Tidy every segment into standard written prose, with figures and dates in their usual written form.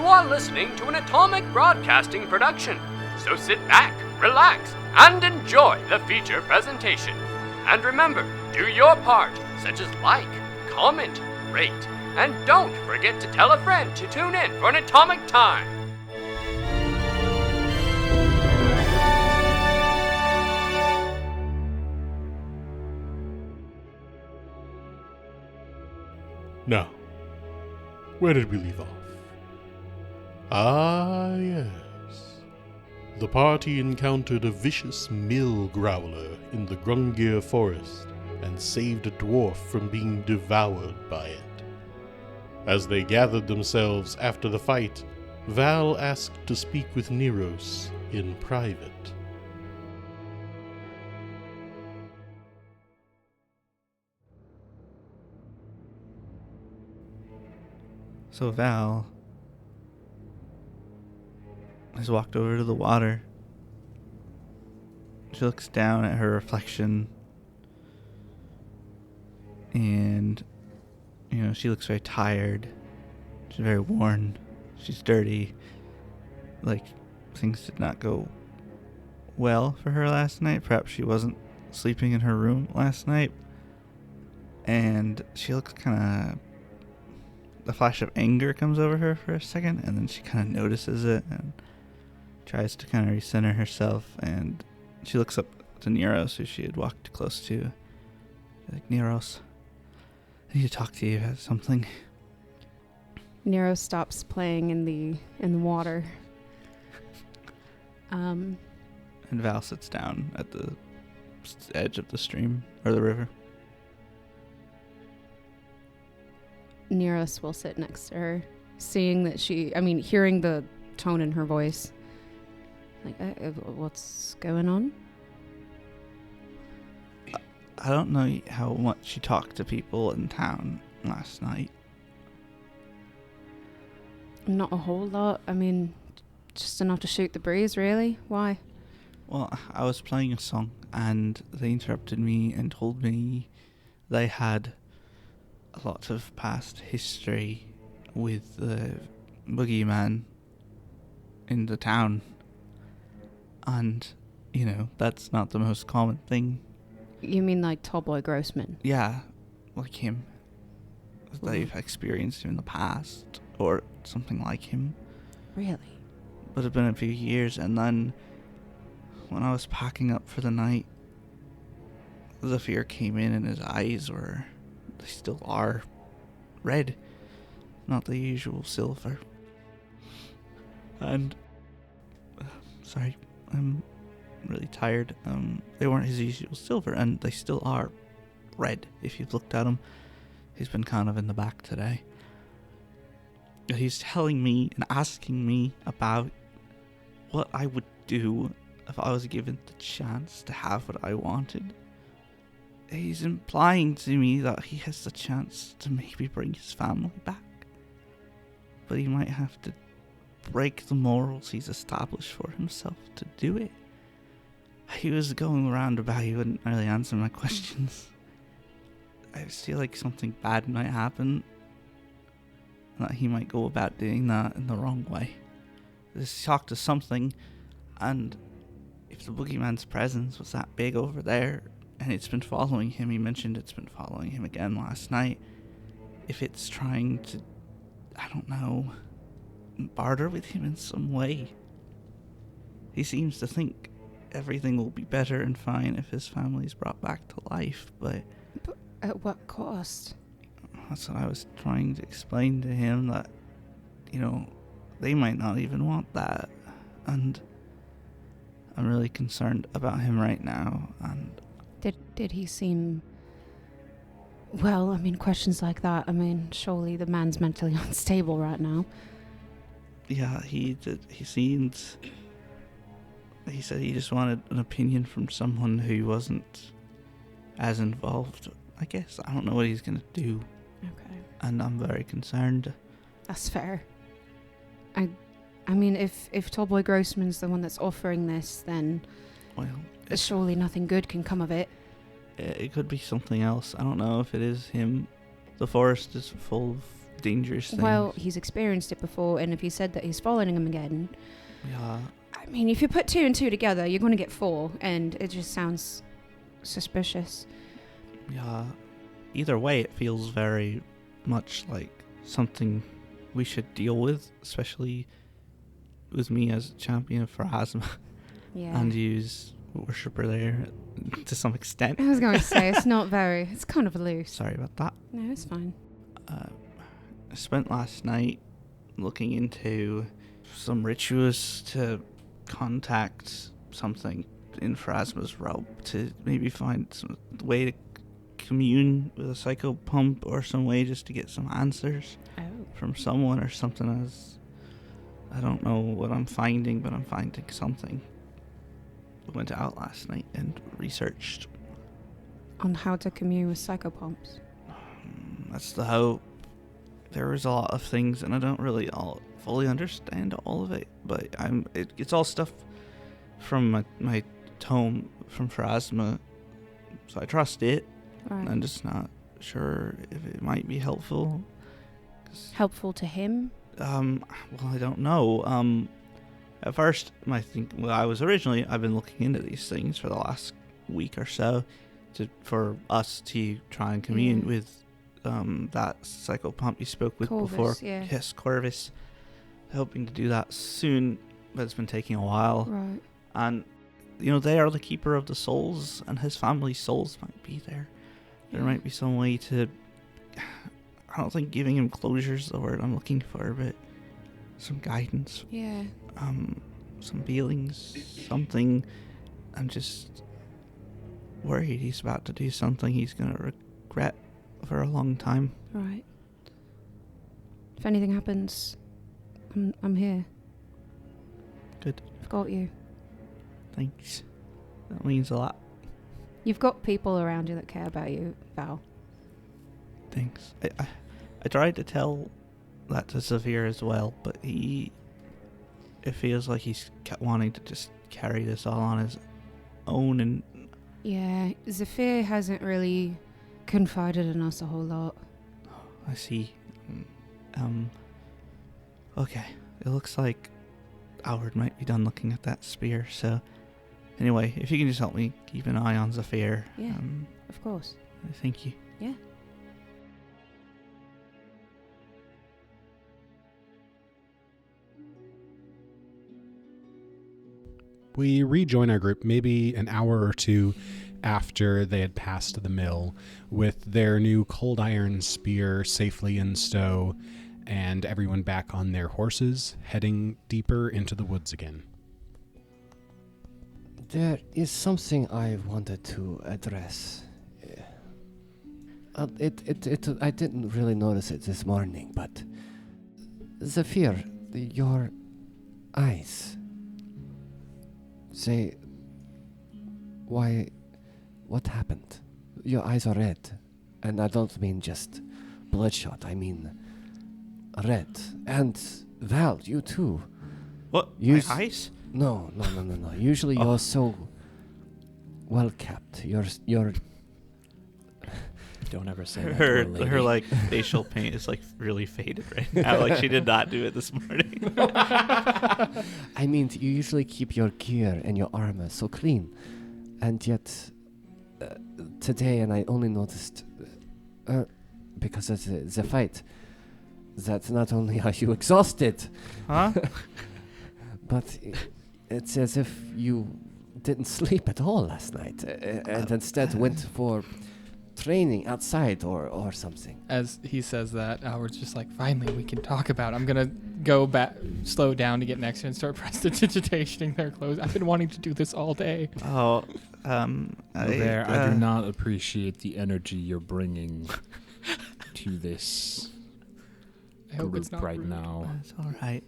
You are listening to an Atomic Broadcasting production, so sit back, relax, and enjoy the feature presentation. And remember, do your part, such as like, comment, rate, and don't forget to tell a friend to tune in for an Atomic Time. Now, where did we leave off? Ah, yes. The party encountered a vicious mill growler in the Grungir forest and saved a dwarf from being devoured by it. As they gathered themselves after the fight, Val asked to speak with Neros in private. So Val has walked over to the water. She looks down at her reflection and, she looks very tired. She's very worn. She's dirty. Like, things did not go well for her last night. Perhaps she wasn't sleeping in her room last night. And she looks kind of... The flash of anger comes over her for a second, and then she kind of notices it and tries to kind of recenter herself, and she looks up to Neros, who she had walked close to. Like, Neros, I need to talk to you about something. Nero stops playing in the water. And Val sits down at the edge of the stream, or the river. Neros will sit next to her, seeing that hearing the tone in her voice. Like, what's going on? I don't know how much you talked to people in town last night. Not a whole lot. Just enough to shoot the breeze, really. Why? Well, I was playing a song, and they interrupted me and told me they had a lot of past history with the boogeyman in the town. And, that's not the most common thing. You mean like Tallboy Grossman? Yeah, like him. They've experienced him in the past, or something like him. Really? But it's been a few years, and then when I was packing up for the night, the fear came in and his eyes were... They still are red, not the usual silver. And sorry, I'm really tired. They weren't his usual silver, and they still are red. If you've looked at him, he's been kind of in the back today. But he's telling me and asking me about what I would do if I was given the chance to have what I wanted. He's implying to me that he has the chance to maybe bring his family back. But he might have to break the morals he's established for himself to do it. He was going around about he wouldn't really answer my questions. I feel like something bad might happen. That he might go about doing that in the wrong way. This talk to something, and if the boogeyman's presence was that big over there, and it's been following him, he mentioned it's been following him again last night. If it's trying to, I don't know, barter with him in some way. He seems to think everything will be better and fine if his family's brought back to life, but at what cost? That's what I was trying to explain to him, that, they might not even want that. And I'm really concerned about him right now, and... Did he seem... Well, questions like that, surely the man's mentally unstable right now. Yeah, he did. He seemed... He said he just wanted an opinion from someone who wasn't as involved. I guess I don't know what he's going to do. Okay. And I'm very concerned. That's fair. If Tallboy Grossman's the one that's offering this, then... Well... Surely nothing good can come of it. It could be something else. I don't know if it is him. The forest is full of dangerous things. Well, he's experienced it before, and if he said that he's following him again, yeah. I mean, if you put 2 and 2 together, you're going to get 4, and it just sounds suspicious. Yeah. Either way, it feels very much like something we should deal with, especially with me as champion of Pharasma Yeah. and you's worshipper there to some extent. I was going to say, it's kind of loose. Sorry about that. No, it's fine. I spent last night looking into some rituals to contact something in Pharasma's realm to maybe find some way to commune with a psychopump or some way just to get some answers from someone or something. As I don't know what I'm finding, but I'm finding something. I went out last night and researched. On how to commune with psychopomps. That's the hope. There was a lot of things, and I don't really fully understand all of it, but it's all stuff from my tome from Pharasma, so I trust it. Right. I'm just not sure if it might be helpful. Helpful to him? Well, I don't know. At first, I've been looking into these things for the last week or so for us to try and commune with that psychopomp you spoke with Corvus, before. yeah. Yes, Corvus. Hoping to do that soon, but it's been taking a while. Right. And, they are the keeper of the souls, and his family's souls might be there. There might be some way to... I don't think giving him closure is the word I'm looking for, but some guidance. Yeah. Some feelings, something. I'm just worried he's about to do something he's going to regret for a long time. Right. If anything happens, I'm here. Good. I've got you. Thanks. That means a lot. You've got people around you that care about you, Val. Thanks. I tried to tell that to Zafir as well, but it feels like he's wanting to just carry this all on his own. And Yeah, Zafir hasn't really confided in us a whole lot. I see. Okay. It looks like Howard might be done looking at that spear, so anyway, if you can just help me keep an eye on Zafir. Yeah, of course. Thank you. Yeah. We rejoin our group maybe an hour or two after they had passed the mill, with their new cold iron spear safely in stow, and everyone back on their horses, heading deeper into the woods again. There is something I wanted to address. I didn't really notice it this morning, but Zafir, your eyes. Say, what happened? Your eyes are red, and I don't mean just bloodshot, I mean red. And Val, you too. What? My eyes? No. Usually you're so well kept. You're Don't ever say that to a lady. Her like facial paint is like really faded right now. Like she did not do it this morning. I mean, you usually keep your gear and your armor so clean, and yet today, and I only noticed because of the fight, that not only are you exhausted, Huh? but it's as if you didn't sleep at all last night, and instead went for training outside or something. As he says that, Howard's just like, finally, we can talk about it. I'm going to go back, slow down to get next to it and start prestidigitating their clothes. I've been wanting to do this all day. Oh, I do not appreciate the energy you're bringing to this I hope it's group not right rude. now. That's all right.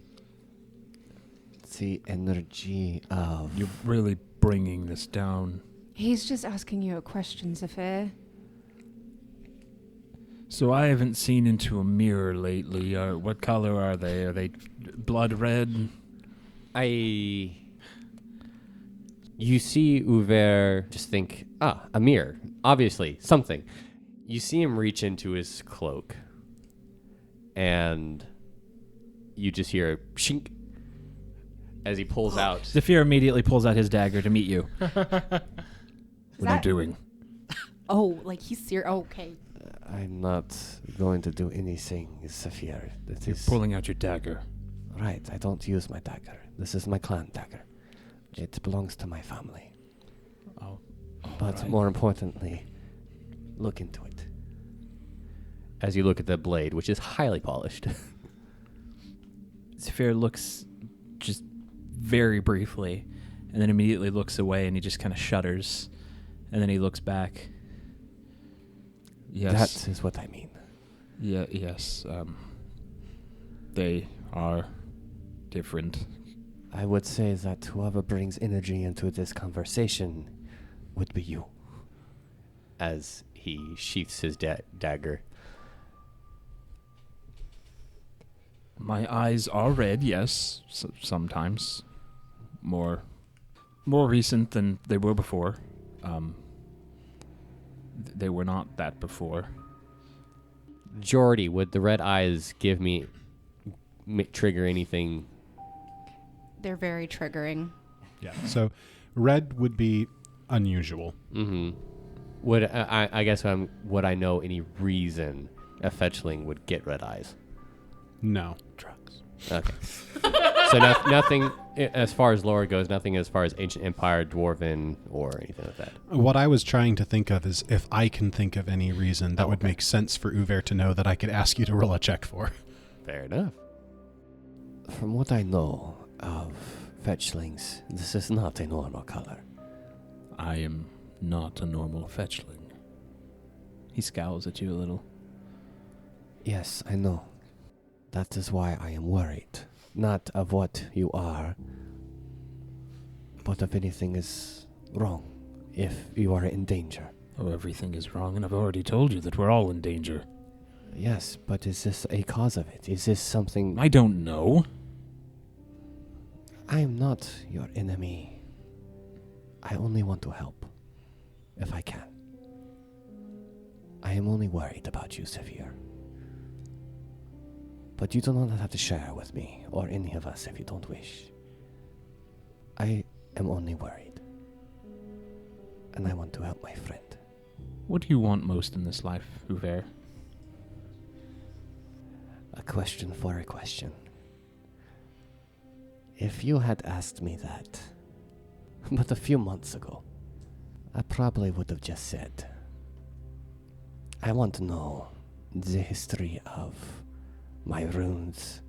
The energy of... You're really bringing this down. He's just asking you a question, Zafir. So I haven't seen into a mirror lately. What color are they? Are they blood red? You see Uver just think, a mirror. Obviously, something. You see him reach into his cloak. and you just hear a shink as he pulls out. Zephyr immediately pulls out his dagger to meet you. What are you doing? Oh, like he's serious. Oh, okay. I'm not going to do anything, Zephyr. You're pulling out your dagger. Right, I don't use my dagger. This is my clan dagger. It belongs to my family. Oh. But right. more importantly, look into it. As you look at the blade, which is highly polished. Zephyr looks just very briefly, and then immediately looks away, and he just kind of shudders, and then he looks back. Yes. That is what I mean. Yeah. Yes. They are different. I would say that whoever brings energy into this conversation would be you. As he sheaths his dagger. My eyes are red, yes, sometimes. More recent than they were before. They were not that before. Jordy, would the red eyes give me trigger anything? They're very triggering. Yeah. So red would be unusual. Mm-hmm. Would I guess would I know any reason a fetchling would get red eyes? No. Drugs. Okay. So nothing as far as lore goes, nothing as far as ancient empire, dwarven, or anything like that. What I was trying to think of is if I can think of any reason that would make sense for Uver to know that I could ask you to roll a check for. Fair enough. From what I know of fetchlings, this is not a normal color. I am not a normal fetchling. He scowls at you a little. Yes, I know. That is why I am worried. Not of what you are, but if anything is wrong, if you are in danger. Oh, everything is wrong, and I've already told you that we're all in danger. Yes, but is this a cause of it? Is this something... I don't know. I am not your enemy. I only want to help, if I can. I am only worried about you, Zephyr. But you do not have to share with me, or any of us if you don't wish. I am only worried. And I want to help my friend. What do you want most in this life, Uver? A question for a question. If you had asked me that, but a few months ago, I probably would have just said, I want to know the history of my runes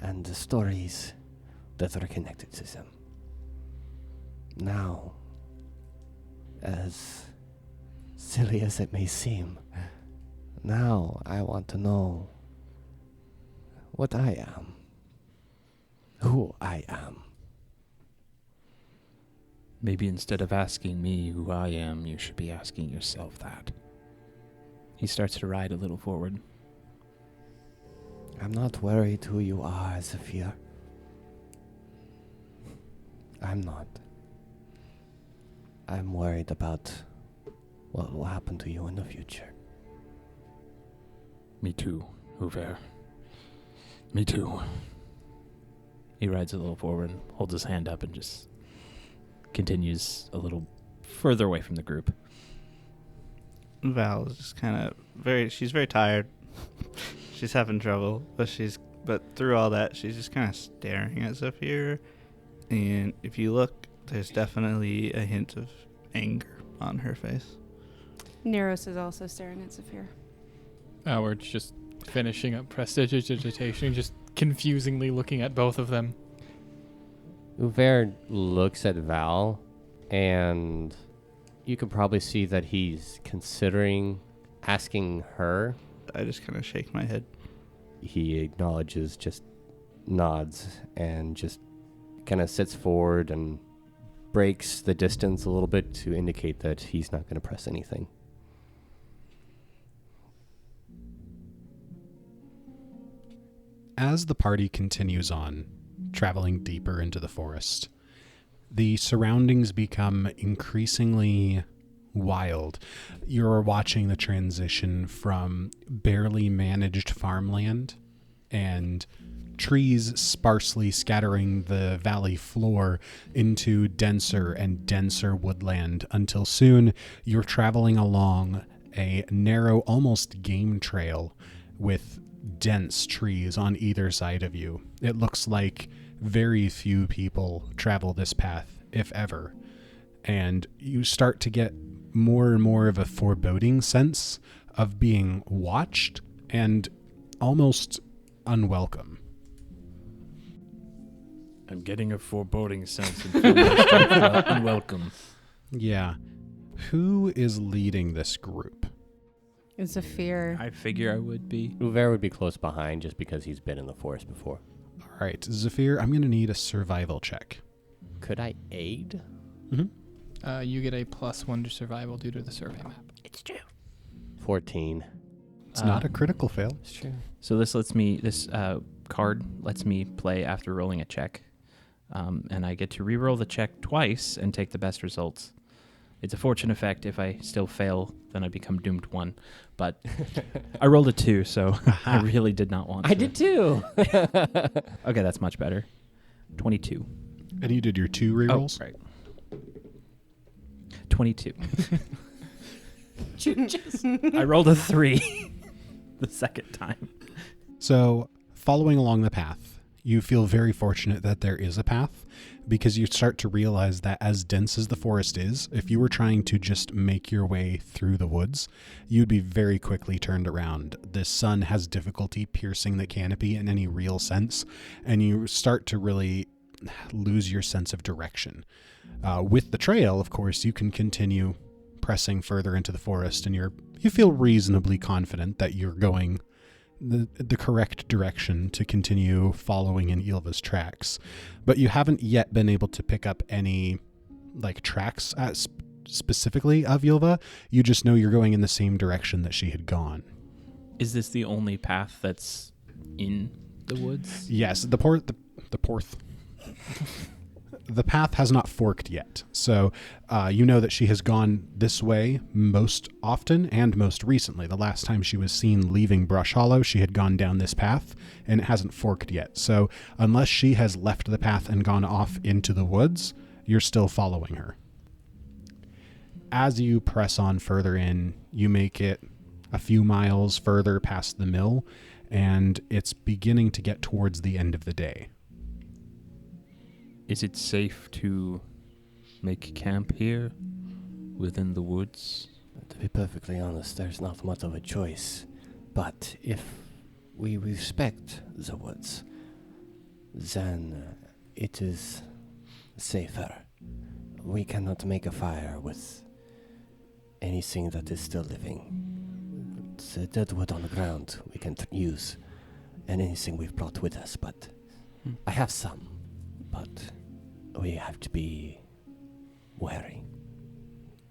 and the stories that are connected to them. Now, as silly as it may seem, now I want to know what I am, who I am. Maybe instead of asking me who I am, you should be asking yourself that. He starts to ride a little forward. I'm not worried who you are, Zephyr. I'm not. I'm worried about what will happen to you in the future. Me too, Uver. Me too. He rides a little forward and holds his hand up and just continues a little further away from the group. Val is just kind of she's very tired. She's having trouble, but through all that, she's just kind of staring at Zephyr. And if you look, there's definitely a hint of anger on her face. Neros is also staring at Zephyr. We're just finishing up prestidigitation, just confusingly looking at both of them. Uver looks at Val, and you can probably see that he's considering asking her. I just kind of shake my head. He acknowledges, just nods, and just kind of sits forward and breaks the distance a little bit to indicate that he's not going to press anything. As the party continues on, traveling deeper into the forest, the surroundings become increasingly wild. You're watching the transition from barely managed farmland and trees sparsely scattering the valley floor into denser and denser woodland until soon you're traveling along a narrow, almost game trail with dense trees on either side of you. It looks like very few people travel this path, if ever. And you start to get more and more of a foreboding sense of being watched and almost unwelcome. I'm getting a foreboding sense and feeling unwelcome. Yeah. Who is leading this group? It's a fear. I figure I would be. Uver would be close behind just because he's been in the forest before. All right, Zephyr, I'm going to need a survival check. Could I aid? Mm-hmm. You get a +1 to survival due to the survey map. It's true. 14. It's not a critical fail. It's true. So this card lets me play after rolling a check. And I get to re-roll the check twice and take the best results. It's a fortune effect. If I still fail, then I become doomed 1. But I rolled a 2, so I really did not want to. I did too. Okay, that's much better. 22. And you did your 2 rerolls? Oh, right. 22. I rolled a 3 the second time. So, following along the path, you feel very fortunate that there is a path, because you start to realize that as dense as the forest is, if you were trying to just make your way through the woods, you'd be very quickly turned around. The sun has difficulty piercing the canopy in any real sense, and you start to really lose your sense of direction. With the trail, of course, you can continue pressing further into the forest, and you feel reasonably confident that you're going the correct direction to continue following in Ylva's tracks. But you haven't yet been able to pick up any tracks specifically of Ylva. You just know you're going in the same direction that she had gone. Is this the only path that's in the woods? Yes, the path has not forked yet. So you know that she has gone this way most often and most recently. The last time she was seen leaving Brush Hollow, she had gone down this path, and it hasn't forked yet. So unless she has left the path and gone off into the woods, you're still following her. As you press on further in, you make it a few miles further past the mill, and it's beginning to get towards the end of the day. Is it safe to make camp here within the woods? To be perfectly honest, there's not much of a choice. But if we respect the woods, then it is safer. We cannot make a fire with anything that is still living. The dead wood on the ground we can use, and anything we've brought with us, but I have some. But we have to be wary.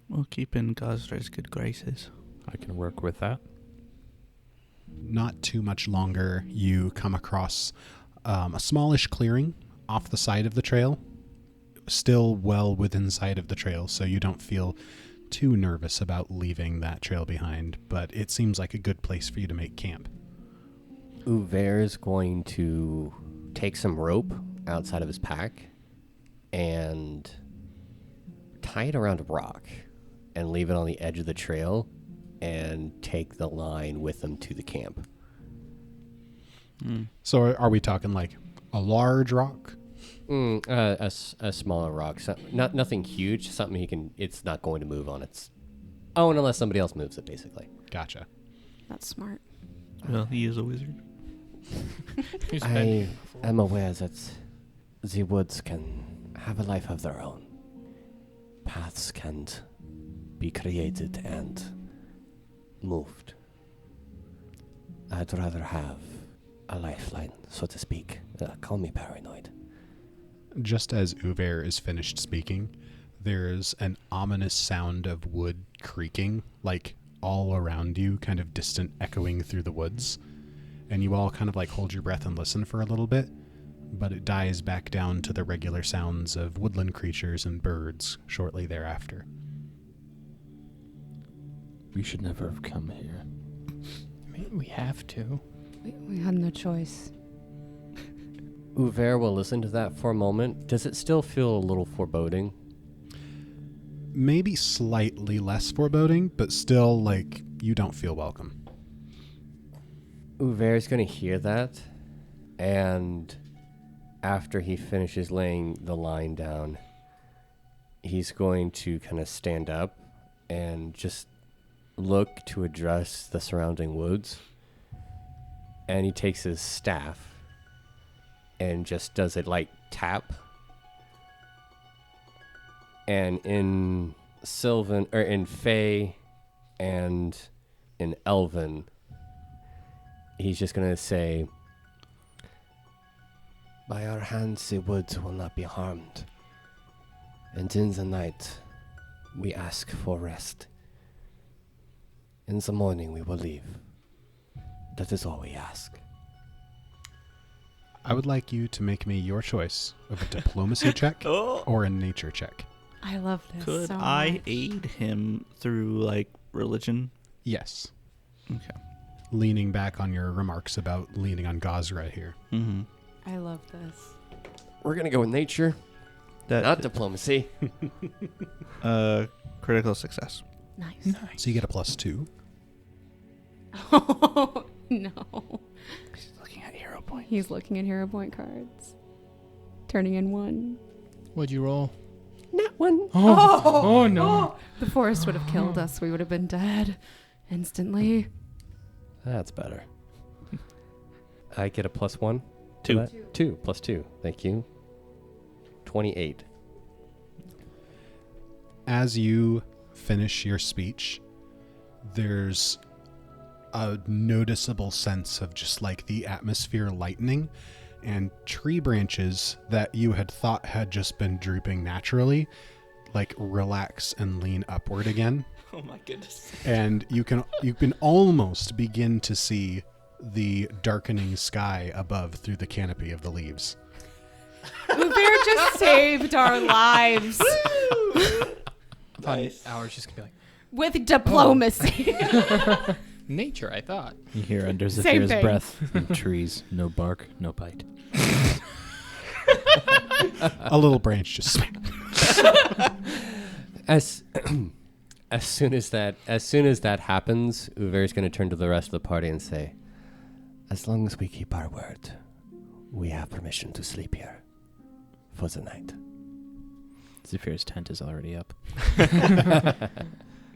We'll keep in Gazra's good graces. I can work with that. Not too much longer, you come across a smallish clearing off the side of the trail, still well within sight of the trail, so you don't feel too nervous about leaving that trail behind, but it seems like a good place for you to make camp. Uver is going to take some rope outside of his pack and tie it around a rock and leave it on the edge of the trail and take the line with him to the camp. So are we talking like a large rock? A smaller rock. So, nothing huge. Something he can... It's not going to move on its own unless somebody else moves it, basically. Gotcha. That's smart. Well, he is a wizard. I am aware that the woods can have a life of their own. Paths can be created and moved. I'd rather have a lifeline, so to speak. Call me paranoid. Just as Uver is finished speaking, there's an ominous sound of wood creaking, like all around you, kind of distant echoing through the woods. And you all kind of like hold your breath and listen for a little bit, but it dies back down to the regular sounds of woodland creatures and birds shortly thereafter. We should never have come here. We have to. We had no choice. Uver will listen to that for a moment. Does it still feel a little foreboding? Maybe slightly less foreboding, but still, like, you don't feel welcome. Uver's going to hear that, and after he finishes laying the line down, he's going to kind of stand up and just look to address the surrounding woods. And he takes his staff and just does a light tap. And in Sylvan, or in Fey and in Elven, he's just going to say, "By our hands the woods will not be harmed. And in the night we ask for rest. In the morning we will leave. That is all we ask." I would like you to make me your choice of a diplomacy check or a nature check. I love this Could so I much. aid him through, like, religion? Yes. Okay. Leaning back on your remarks about leaning on Gazra here. Mm-hmm. I love this. We're going to go with nature, not diplomacy. Critical success. Nice. So you get a +2. Oh, no. He's looking at hero point. He's looking at hero point cards. Turning in 1. What'd you roll? Not one. Oh no. The forest would have killed us. We would have been dead instantly. That's better. I get a +1? 2. 2 plus 2. Thank you. 28. As you finish your speech, there's a noticeable sense of just like the atmosphere lightening, and tree branches that you had thought had just been drooping naturally, like relax and lean upward again. Oh my goodness. And you can almost begin to see the darkening sky above through the canopy of the leaves. Uber just saved our lives Nice. Ours just gonna be with diplomacy. like nature. I thought. You hear under Same Zephyr's thing. breath. No trees, no bark, no bite. A little branch just As soon as that happens, Uver's going to turn to the rest of the party and say, "As long as we keep our word, we have permission to sleep here for the night." Zephyr's tent is already up.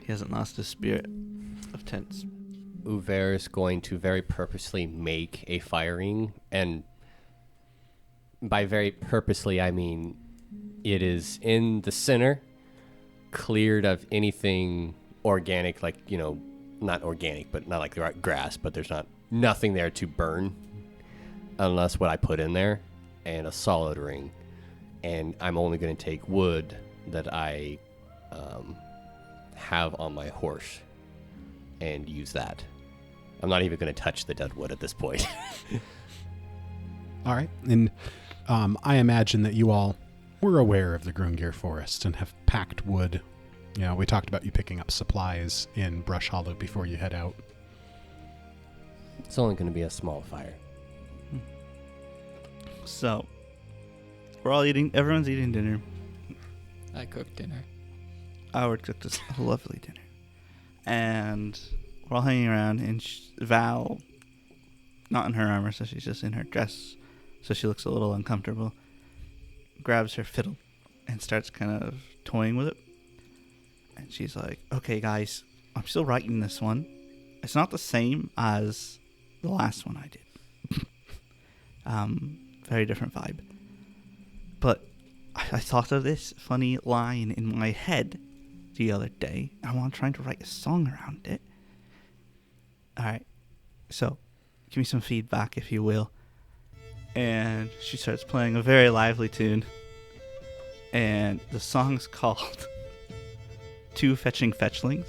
He hasn't lost his spirit of tents. Uver is going to very purposely make a fire ring, and by very purposely, I mean it is in the center, cleared of anything organic, like, you know, not organic, but not like the grass, but there's nothing there to burn unless what I put in there, and a solid ring. And I'm only going to take wood that I have on my horse and use that. I'm not even going to touch the dead wood at this point. All right. And I imagine that you all were aware of the Grungir forest and have packed wood. You know, we talked about you picking up supplies in Brush Hollow before you head out. It's only going to be a small fire. So, everyone's eating dinner. I cooked dinner. Howard cooked us a lovely dinner. And we're all hanging around, and Val, not in her armor, so she's just in her dress, so she looks a little uncomfortable, grabs her fiddle and starts kind of toying with it. And she's like, "Okay, guys, I'm still writing this one. It's not the same as the last one I did. Very different vibe. But I thought of this funny line in my head the other day. I'm trying to write a song around it. Alright, so give me some feedback, if you will." And she starts playing a very lively tune. And the song's called "Two Fetching Fetchlings."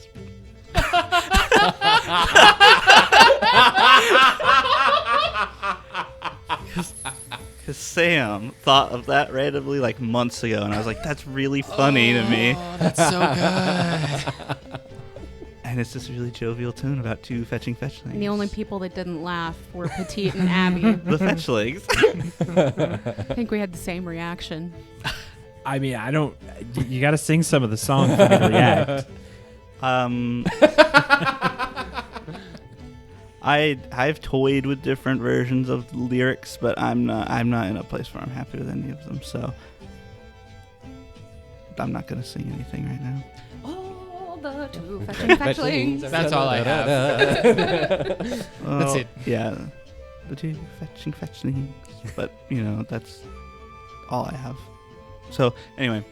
Because Sam thought of that randomly like months ago, and I was like, that's really funny to me. Oh, that's so good. And it's this really jovial tune about two fetching fetchlings. And the only people that didn't laugh were Petite and Abby. The fetchlings. I think we had the same reaction. I mean, I don't. You got to sing some of the song for me to react. I've toyed with different versions of the lyrics, but I'm not in a place where I'm happy with any of them, so I'm not gonna sing anything right now. Oh, the two fetching fetchlings. That's all I have. That's it. Yeah, the two fetching fetchlings. But that's all I have. So anyway,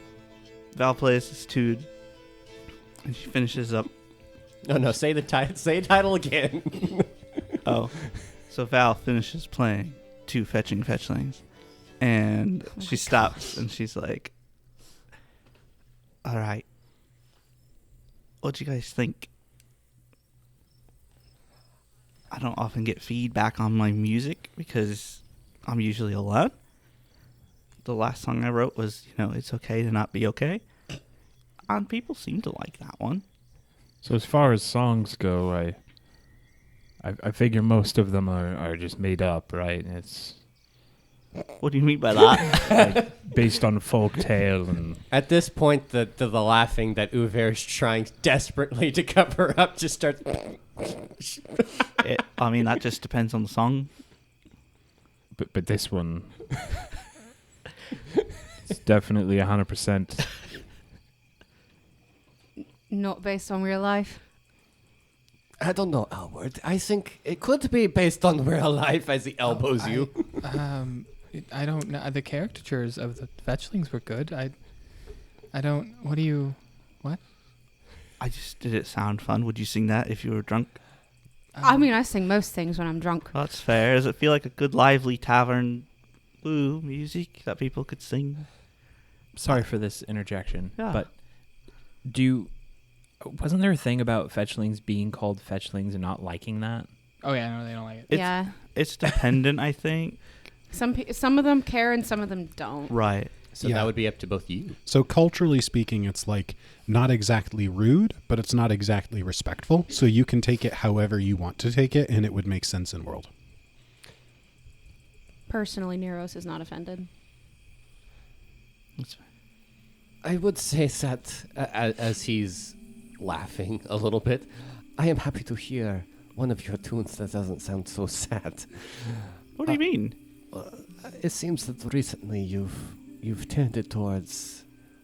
Val plays this tune, and she finishes up. No, say the title again. Oh, so Val finishes playing two fetching fetchlings, and she stops and she's like, "All right, what do you guys think? I don't often get feedback on my music because I'm usually alone. The last song I wrote was, It's Okay to Not Be Okay, and people seem to like that one." So as far as songs go, I figure most of them are just made up, right? It's What do you mean by that? based on folk tale and At this point, the laughing that Uver is trying desperately to cover up just starts. That just depends on the song. but this one it's definitely 100%. Not based on real life. I don't know, Albert. I think it could be based on real life as he elbows you. I don't know. The caricatures of the fetchlings were good. I don't. What do you? What? Did it sound fun? Would you sing that if you were drunk? I sing most things when I'm drunk. Well, that's fair. Does it feel like a good lively tavern music that people could sing? Sorry for this interjection, Yeah. but wasn't there a thing about fetchlings being called fetchlings and not liking that? Oh yeah, no, they don't like it. Yeah. It's dependent, I think. Some of them care and some of them don't. Right. So Yeah. that would be up to both you. So culturally speaking, it's like not exactly rude, but it's not exactly respectful. So you can take it however you want to take it, and it would make sense in world. Personally, Neros is not offended. That's fine. I would say that as he's laughing a little bit, I am happy to hear one of your tunes that doesn't sound so sad. What do you mean? It seems that recently you've turned it towards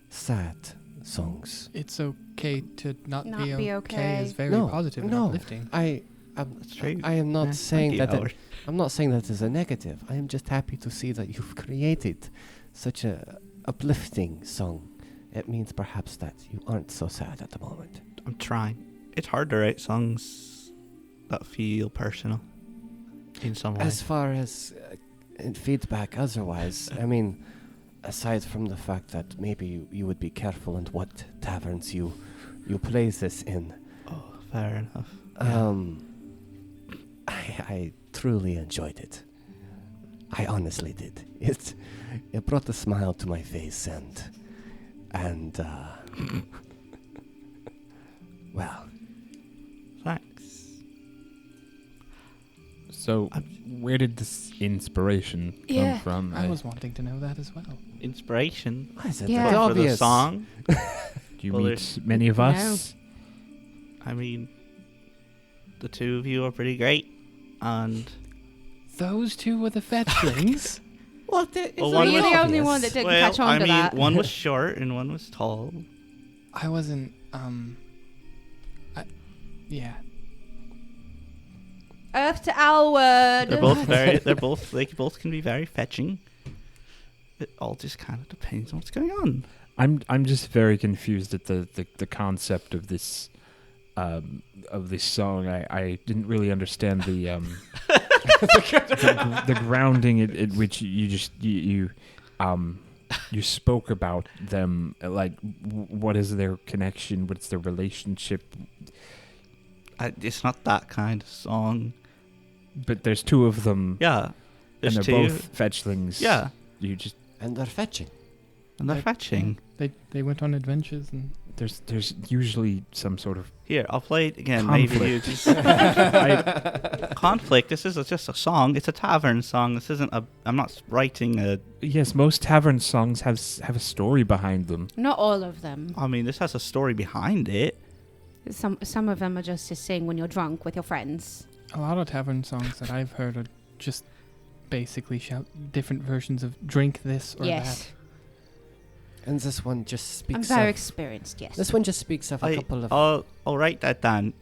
sad songs. It's okay to not be be okay. Is very No, positive and no. uplifting. That's true. I am not Yeah, saying thank you, that. Howard. I'm not saying that is a negative. I am just happy to see that you've created such a uplifting song. It means perhaps that you aren't so sad at the moment. I'm trying. It's hard to write songs that feel personal in some way. As far as feedback otherwise, I mean, aside from the fact that maybe you would be careful in what taverns you play this in, Oh, fair enough. I truly enjoyed it. I honestly did. It brought a smile to my face and well, Thanks. So where did this inspiration Yeah. come from? I was wanting to know that as well. Inspiration. I said Yeah. that For the obvious. song. Do you Well, meet many of us? I mean, the two of you are pretty great. And Those two were the fetchlings. Well, one You're was the only one that didn't catch on to that. one was short and one was tall. I wasn't. Yeah. Earth to Alward. They both can be very fetching. It all just kind of depends on what's going on. I'm just very confused at the concept of this song. I didn't really understand the the grounding at which you spoke about them. Like, what is their connection? What's their relationship? It's not that kind of song. But there's two of them. Yeah. And There's they're two. both fetchlings. Yeah. You just And they're fetching. And they're fetching. They went on adventures and There's usually some sort of Here, I'll play it again. Conflict. Maybe you just conflict. This is just a song. It's a tavern song. This isn't a. I'm not writing a. yes. Most tavern songs have a story behind them. Not all of them. I mean, this has a story behind it. Some of them are just to sing when you're drunk with your friends. a lot of tavern songs that I've heard are just basically shout different versions of drink this or Yes. that. And this one just speaks I'm very of... experienced, yes. This one just speaks of a couple of... I'll write that down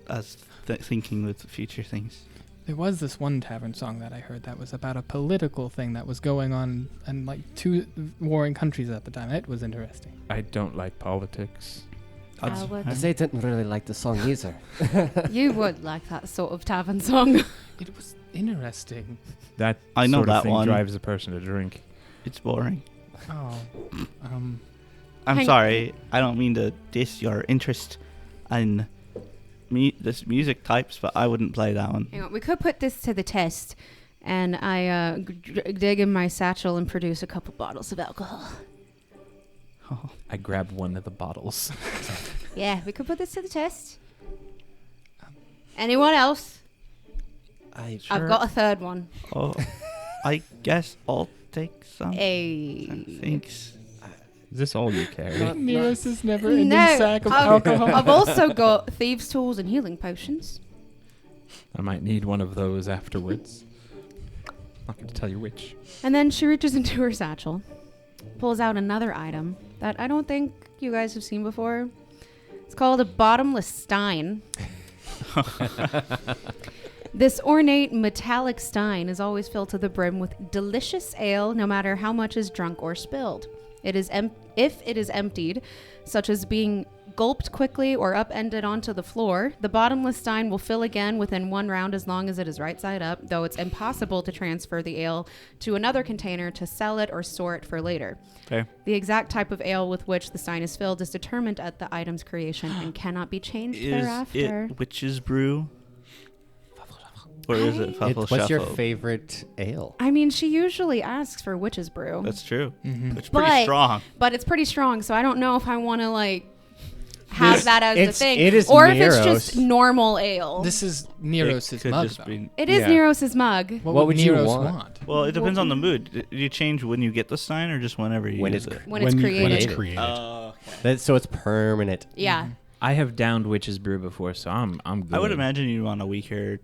as thinking with future things. There was this one tavern song that I heard that was about a political thing that was going on in like two warring countries at the time. It was interesting. I don't like politics. I would. They didn't really like the song either. You would like that sort of tavern song. It was interesting. That I know sort of that thing one. drives a person to drink. It's boring. Oh, I'm Hang- sorry. I don't mean to diss your interest in this music types, but I wouldn't play that one. Hang on, we could put this to the test, and I dig in my satchel and produce a couple bottles of alcohol. Oh. I grab one of the bottles. Yeah, we could put this to the test. Anyone else? I've got a third one. Oh, I guess I'll take some. Hey. Thanks. Is this all you carry? Nearest never-ending No, sack of alcohol. I've also got thieves' tools and healing potions. I might need one of those afterwards. Not going to tell you which. And then she reaches into her satchel, pulls out another item that I don't think you guys have seen before. It's called a bottomless stein. This ornate metallic stein is always filled to the brim with delicious ale, no matter how much is drunk or spilled. It is if it is emptied, such as being gulped quickly or upended onto the floor, the bottomless stein will fill again within one round as long as it is right side up, though it's impossible to transfer the ale to another container to sell it or store it for later. Okay. The exact type of ale with which the stein is filled is determined at the item's creation and cannot be changed Is thereafter. it witch's brew? Or is it Fuffle What's your Shuffle? favorite ale? I mean, she usually asks for witch's brew, That's true. Mhm. It's pretty But- strong. but it's pretty strong, so I don't know if I want to like have that as the it's- thing, it is or if it's just Neros. normal ale. This is Neros' It could mug, just though. be. It is Yeah. Neros' mug. What would you Neros want? Well, it depends on the mood. Do you change when you get the stein, or just whenever you When use it's it? When it's created. When it's created. Oh, So it's permanent. Yeah. I have downed witch's brew before, so I'm good. I would imagine you want a weaker,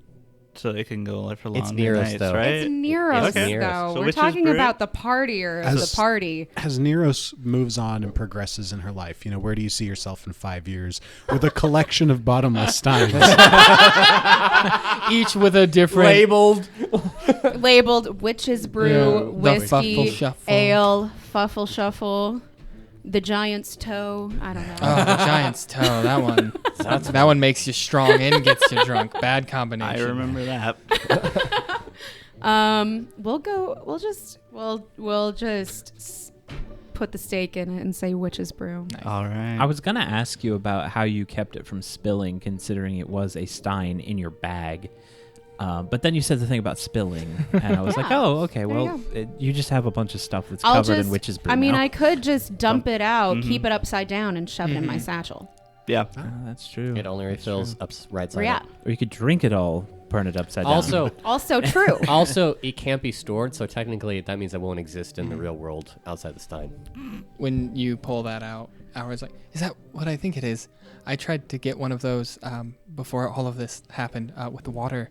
so it can go like for longer It's Neros, nights, though. right? It's Neros, Okay. Neros. though. So We're witch's talking brew? about the partier of As- the party. As Neros moves on and progresses in her life, where do you see yourself in 5 years with a collection of bottomless steins? Each with a different Labeled. Labeled witch's brew, Yeah, the whiskey, Fuffle Shuffle. ale, fuffle shuffle, the giant's toe. I don't know. Oh, the giant's toe. That one. That one makes you strong and gets you drunk. Bad combination. I remember that. We'll just put the stake in it and say witch's brew. All right. I was gonna ask you about how you kept it from spilling, considering it was a stein in your bag. But then you said the thing about spilling, and I was like, Yeah. "Oh, okay. There you Well, you just have a bunch of stuff that's I'll covered just, in witch's brew." I mean, now. I could just dump it out, Mhm. keep it upside down, and shove it in my Mhm. satchel. Yeah. Oh, that's true. It only refills right side Yeah. up. Or you could drink it all, burn it upside down. Also, Also true. also, it can't be stored, so technically that means it won't exist in the real world outside the stein. When you pull that out, I was like, is that what I think it is? I tried to get one of those before all of this happened with the water.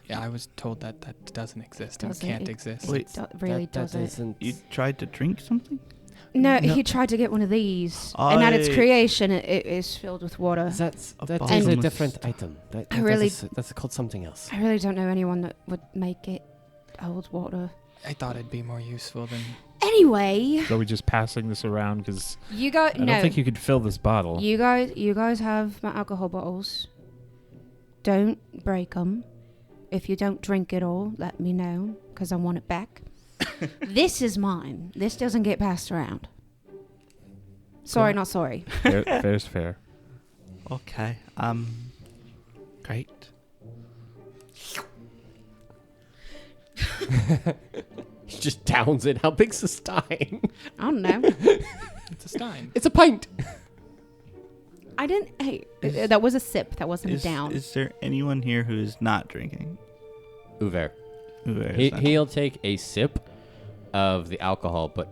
Yeah, I was told that that doesn't exist and Doesn't can't it? exist. Wait, Really that does it? isn't- You tried to drink something? No, No. he tried to get one of these, and at its I- creation, it is filled with water. That's A that is a bottomless different item. I really- That's called something else. I really don't know anyone that would make it hold water. I thought it'd be more useful than. Anyway, So are we just passing this around? Because you guys. I don't think you could fill this bottle. You guys have my alcohol bottles. Don't break them. If you don't drink it all, let me know, because I want it back. This is mine. This doesn't get passed around. Sorry, not sorry. Fair's fair. Okay. Great. Just Townsend, how big's a stein? I don't know. It's a stein. It's a pint. I didn't. Hey, that was a sip. That wasn't a Is, down. is there anyone here who is not drinking? Uver. Uber is not- He'll take a sip of the alcohol, but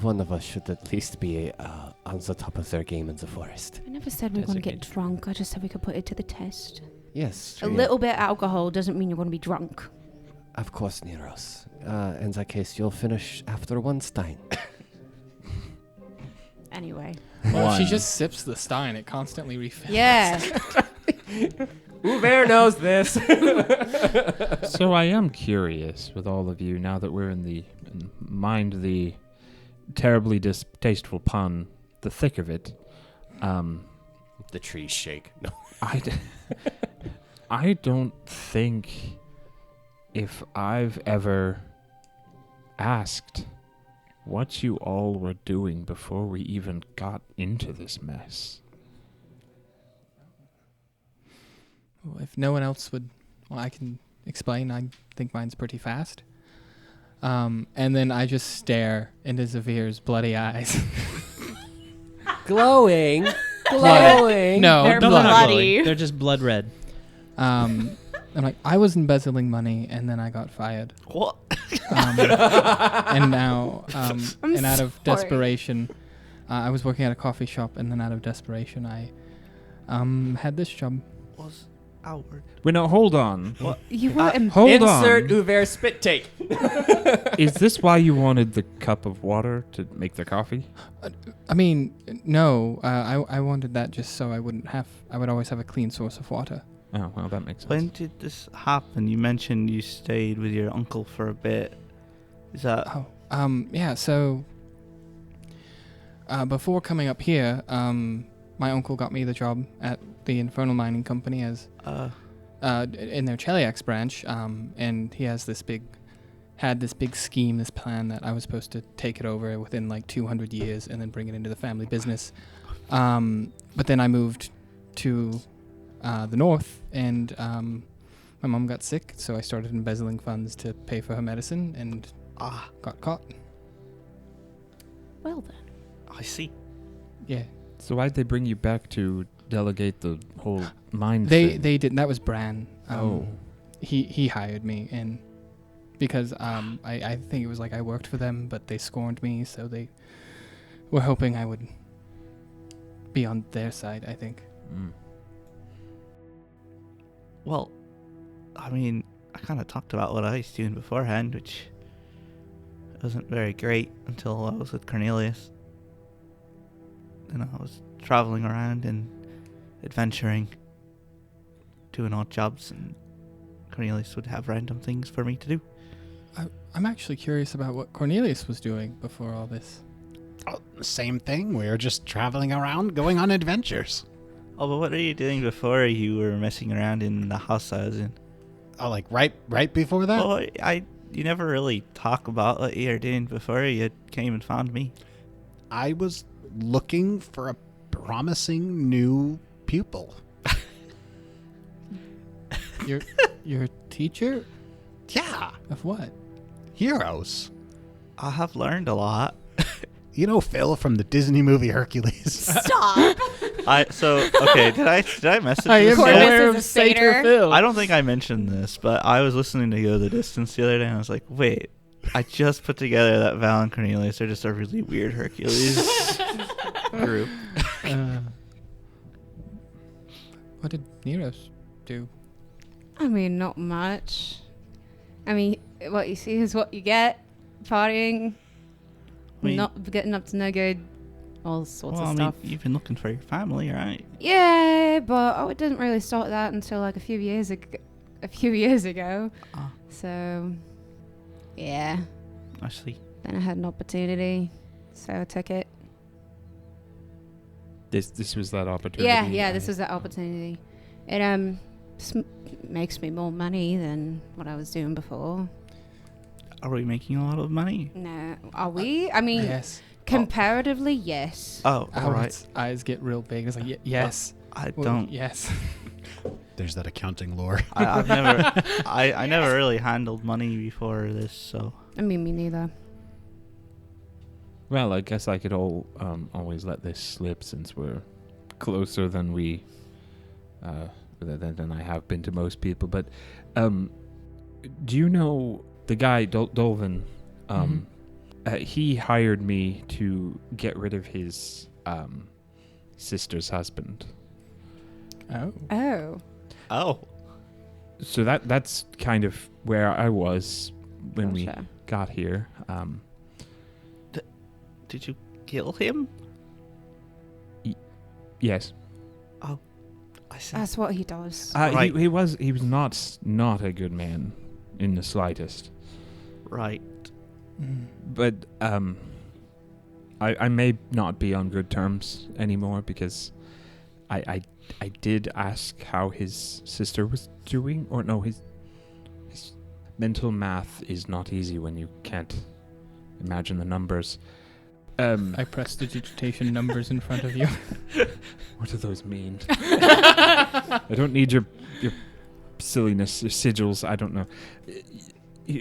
one of us should at least be on the top of their game in the forest. I never said we were going to get Designate. drunk. I just said we could put it to the test. Yes. A little bit of alcohol doesn't mean you're going to be drunk. Of course, Neros. In that case, you'll finish after one stein. Anyway. Well, if she One. just sips the stein, it constantly refills. Yeah. Uber knows this. So I am curious with all of you now that we're mind the terribly distasteful pun, the thick of it. The trees shake. No. I don't think if I've ever asked what you all were doing before we even got into this mess. Well, if no one else would, well, I can explain. I think mine's pretty fast. And then I just stare into Zavir's bloody eyes. Glowing. Glowing. No, They're blood. bloody. They're just blood red. I'm like, I was embezzling money, and then I got fired. What? And now, I'm and out of sorry. desperation, I was working at a coffee shop, and then out of desperation, I had this job. Was outward. Wait, no, hold on. You were Hold Insert on. Uber spit take. Is this why you wanted the cup of water to make the coffee? I mean, no, I wanted that just so I would always have a clean source of water. Oh, well, that makes sense. When did this happen? You mentioned you stayed with your uncle for a bit. Is that... Yeah, so before coming up here, my uncle got me the job at the Infernal Mining Company as in their Cheliax branch, and he has this big scheme, this plan that I was supposed to take it over within like 200 years and then bring it into the family business. But then I moved to the north, and my mom got sick, so I started embezzling funds to pay for her medicine and got caught. Well then. I see. Yeah. So why'd they bring you back to delegate the whole mine They thing? didn't. That was Bran. Oh. He hired me, and because I think it was like I worked for them, but they scorned me, so they were hoping I would be on their side, I think. Mm. Well, I mean, I kind of talked about what I was doing beforehand, which wasn't very great until I was with Cornelius. And I was traveling around and adventuring, doing odd jobs, and Cornelius would have random things for me to do. I'm actually curious about what Cornelius was doing before all this. Oh, same thing. We were just traveling around, going on adventures. Oh, but what were you doing before you were messing around in the house I was in? Oh, like right before that? Oh, you never really talk about what you were doing before you came and found me. I was looking for a promising new pupil. Your teacher Yeah, of what? heroes. I have learned a lot. You know Phil from the Disney movie Hercules. Stop. Okay, did I message I this am Corvus yet? aware is of a satyr. Satyr Phil. I don't think I mentioned this, but I was listening to Go the Distance the other day, and I was like, wait, I just put together that Val and Cornelius are just a really weird Hercules group. What did Neros do? I mean, not much. I mean, what you see is what you get. Partying, I mean- not getting up to no good, all sorts Well, of I stuff. mean, you've been looking for your family, right? Yeah, but it didn't really start that until like a few years ago. Ah. So, yeah. I see. Then I had an opportunity, so I took it. This was that opportunity. Yeah, this was that opportunity. It makes me more money than what I was doing before. Are we making a lot of money? No, are we? I mean, Yes. comparatively, yes. Oh, all right. Howard's eyes get real big. It's like, yes. I Well, don't. Yes. There's that accounting lore. I've never. I never really handled money before this, so I mean, me neither. Well, I guess I could always let this slip since we're closer than than I have been to most people. But do you know the guy Dolvin? He hired me to get rid of his sister's husband. Oh. Oh. Oh. So that's kind of where I was when we Gotcha. got here. Did you kill him? Yes. Oh, I see. That's what he does. Right. He was not a good man in the slightest. Right. But I may not be on good terms anymore because I did ask how his sister was doing, or no, his mental math is not easy when you can't imagine the numbers. I prestidigitation numbers in front of you. What do those mean? I don't need your silliness, your sigils. I don't know.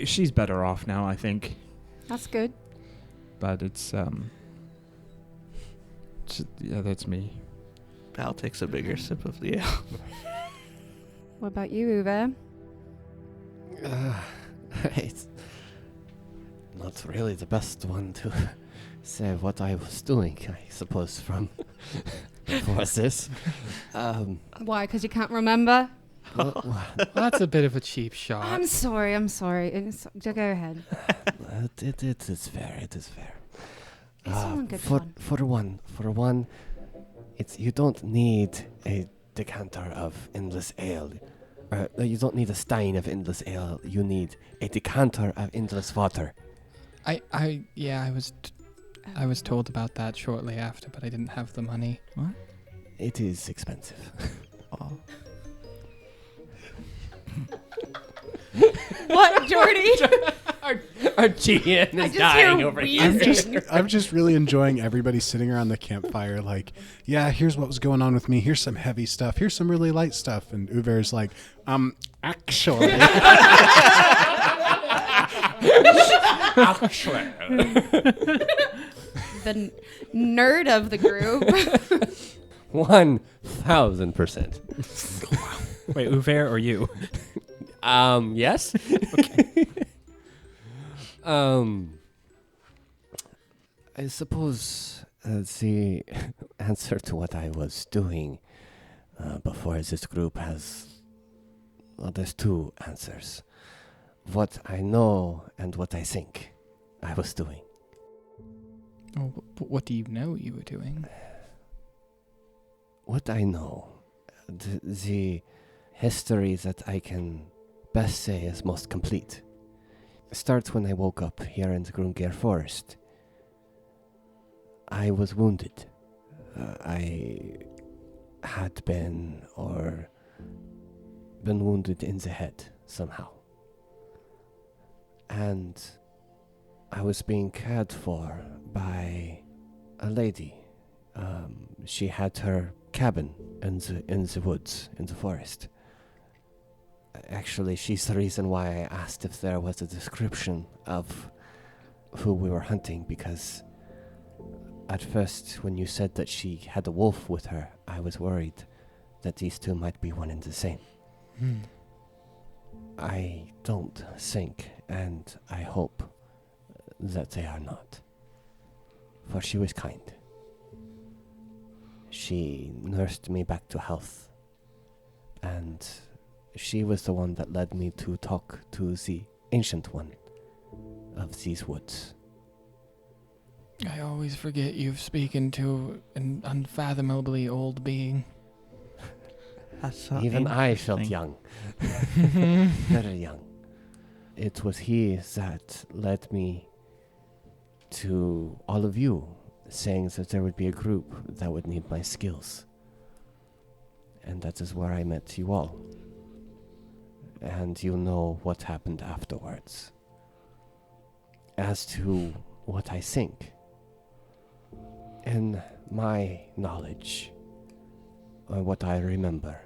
She's better off now, I think. That's good. But it's yeah, that's me. Val takes a bigger sip of the ale. What about you, Uwe? It's not really the best one to say what I was doing, I suppose, from before this. Why? Because you can't remember? Well, That's a bit of a cheap shot. I'm sorry. Go ahead. it is fair. It is fair. It's all in good for fun. for one, it's you don't need a decanter of endless ale. You don't need a stein of endless ale. You need a decanter of endless water. I was told about that shortly after, but I didn't have the money. What? It is expensive. Oh. What, Jordy? Our GN is just dying hear over wheezing. here. I'm just really enjoying everybody sitting around the campfire like, yeah, here's what was going on with me. Here's some heavy stuff. Here's some really light stuff. And Uver's like, actually. The nerd of the group. 1000%. Wait, Uver or you? Yes. I suppose the answer to what I was doing before this group has... Well, there's two answers. What I know and what I think I was doing. Oh, but what do you know you were doing? What I know, the history that I can best say is most complete, starts when I woke up here in the Grungir forest. I was wounded. I had been wounded in the head somehow. And I was being cared for by a lady. She had her cabin in the woods, in the forest. Actually, she's the reason why I asked if there was a description of who we were hunting, because at first, when you said that she had a wolf with her, I was worried that these two might be one and the same. I don't think, and I hope that they are not. For she was kind. She nursed me back to health. And she was the one that led me to talk to the ancient one of these woods. I always forget you've spoken to an unfathomably old being. That's so Even I felt interesting. young. Very young. It was he that led me to all of you, saying that there would be a group that would need my skills. And that is where I met you all. And you know what happened afterwards. As to what I think, in my knowledge, or what I remember,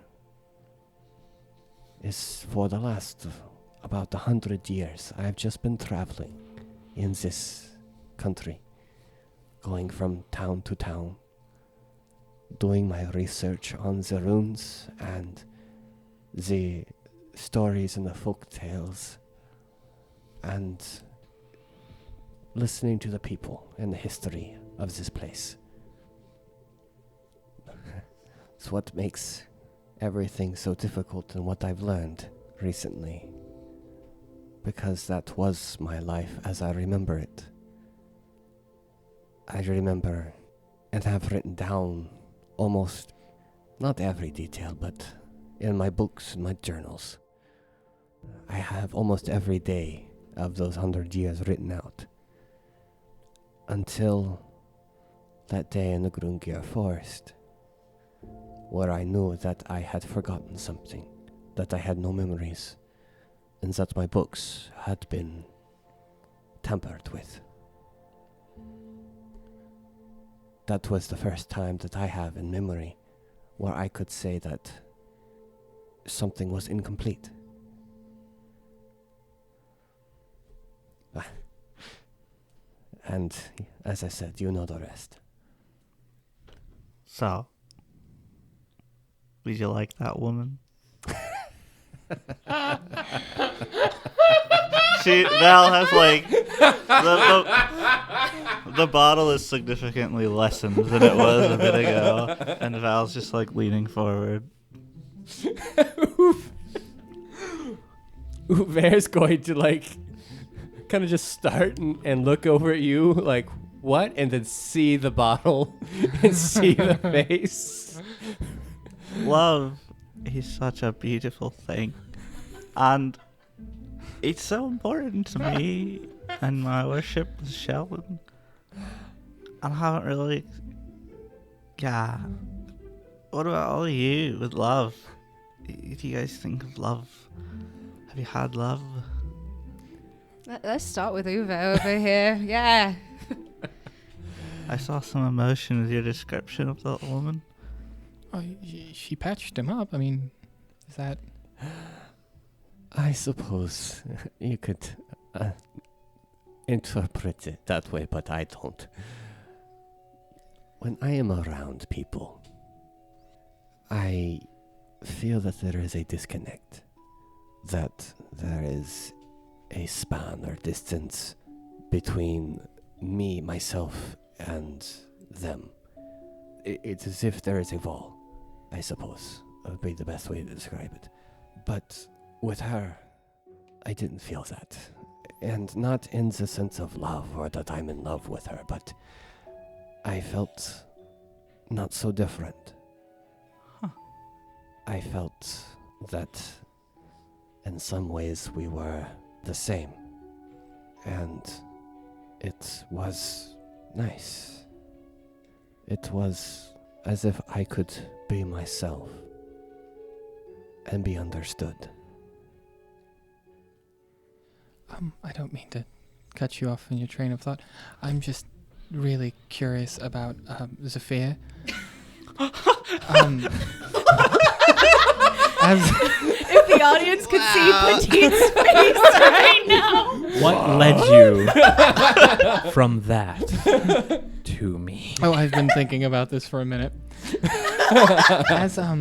is for the last about 100 years, I've just been traveling in this country, going from town to town, doing my research on the runes and the stories and the folk tales, and listening to the people and the history of this place. It's what makes everything so difficult and what I've learned recently, because that was my life as I remember it. I remember and have written down almost, not every detail, but in my books and my journals, I have almost every day of those 100 years written out. Until that day in the Grungir forest, where I knew that I had forgotten something, that I had no memories, and that my books had been tampered with. That was the first time that I have in memory where I could say that something was incomplete. And as I said, you know the rest. So, would you like that woman? Val has like the bottle is significantly lessened than it was a bit ago, and Val's just like leaning forward. Uber's going to like kind of just start and look over at you like, what? And then see the bottle and see the face. Love is such a beautiful thing, and it's so important to me and my worship with Sheldon. I haven't really... Yeah. What about all of you with love? Do you guys think of love? Have you had love? Let's start with Uwe over here. Yeah. I saw some emotion with your description of that woman. Oh, she patched him up. I mean, is that... I suppose you could interpret it that way, but I don't. When I am around people, I feel that there is a disconnect, that there is a span or distance between me, myself, and them. It's as if there is a wall, I suppose, would be the best way to describe it. But with her, I didn't feel that. And not in the sense of love or that I'm in love with her, but I felt not so different. Huh. I felt that in some ways we were the same. And it was nice. It was as if I could be myself and be understood. I don't mean to cut you off in your train of thought. I'm just really curious about Zafir. If the audience could see Petite's face right now. What led you from that to me? Oh, I've been thinking about this for a minute. As a